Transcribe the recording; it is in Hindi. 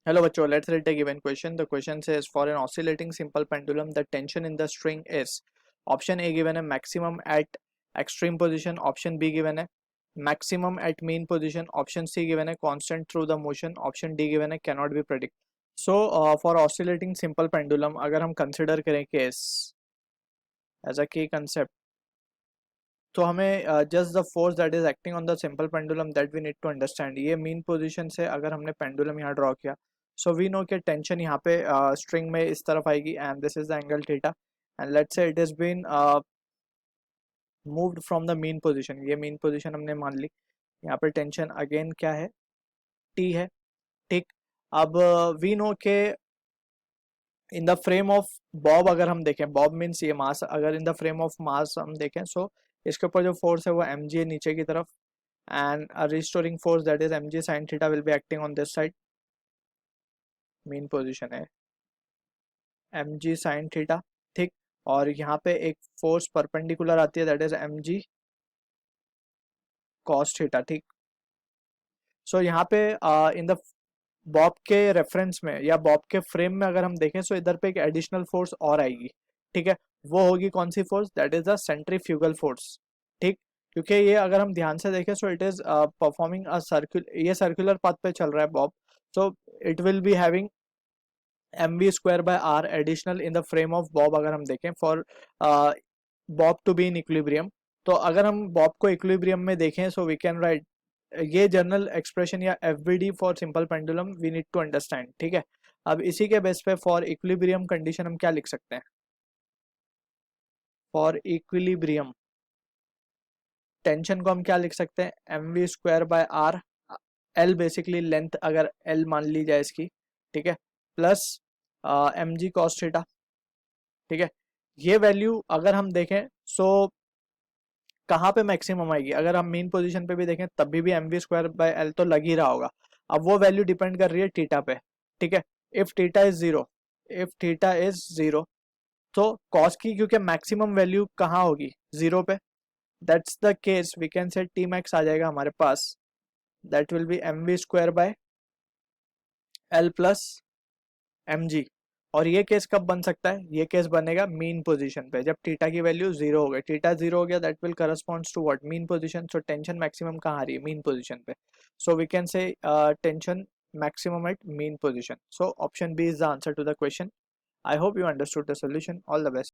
Hello बच्चों, let's read a given question. The question says for an oscillating simple pendulum the tension in the string is option A given है maximum at extreme position, option B given है maximum at mean position, option C given है constant through the motion, option D given है cannot be predict. So for oscillating simple pendulum अगर हम consider करें case as a key concept तो हमें just the force that is acting on the simple pendulum that we need to understand. ये मीन पोजीशन से अगर हमने पेंडुलम यहाँ ड्रॉ किया सो वी नो कि टेंशन यहाँ पे स्ट्रिंग में इस तरफ आएगी and this is the angle theta and let's say it is been moved from the mean position. ये मीन पोजीशन हमने मान ली. यहाँ पे टेंशन अगेन क्या है, टी है. ठीक. अब वी नो के इन द फ्रेम ऑफ बॉब अगर हम देखें, बॉब मीन्स ये मास, अगर इन द फ्रेम ऑफ मास हम देखें सो इसके ऊपर जो फोर्स है वो एम जी है नीचे की तरफ and restoring force that is M G sine theta will be acting on this side. Mean position है एम जी साइन थीटा. ठीक. और यहाँ पे एक फोर्स परपेंडिकुलर आती है that is M G cos theta. ठीक. सो यहाँ पे इन द बॉब के रेफरेंस में या बॉब के फ्रेम में अगर हम देखें सो इधर पे एक एडिशनल फोर्स और आएगी. ठीक है. वो होगी कौन सी force? That is the centrifugal force. ठीक. क्योंकि ये अगर हम ध्यान से देखें so it is performing a circular, ये सर्कुलर पाथ पे चल रहा है bob. So it will be having mv square by R additional in the frame of bob अगर हम देखें for bob to be in equilibrium. तो अगर हम बॉब को इक्विलिब्रियम में देखें सो वी कैन राइट ये जनरल एक्सप्रेशन या F B D for simple pendulum we need to understand. ठीक है. अब इसी के बेस पे फॉर इक्विलिब्रियम कंडीशन हम क्या लिख सकते हैं? फॉर इक्विलिब्रियम टेंशन को हम क्या लिख सकते हैं? M V square by R, L basically length अगर एल मान ली जाए इसकी. ठीक है. Plus M G cos theta. ठीक है. ये वैल्यू अगर हम देखें सो कहाँ पे मैक्सिमम आएगी? अगर हम मेन पोजीशन पे भी देखें तब भी M V square by L तो लग ही रहा होगा. अब वो वैल्यू डिपेंड कर रही है थीटा पे. ठीक है. If theta is zero, if theta is zero तो कॉस की क्योंकि मैक्सिमम वैल्यू कहाँ होगी? जीरो पे. That's the case we can say T max आ जाएगा हमारे पास. That will be M V square by L plus M G. और ये केस कब बन सकता है? ये केस बनेगा मीन पोजीशन पे जब थीटा की वैल्यू जीरो हो गई. थीटा जीरो हो गया that will corresponds to what? Mean position. So tension maximum कहाँ आ रही है? मीन पोजीशन पे. So we can say tension maximum at mean position. So option B is the answer to the question. I hope you understood the solution. All the best.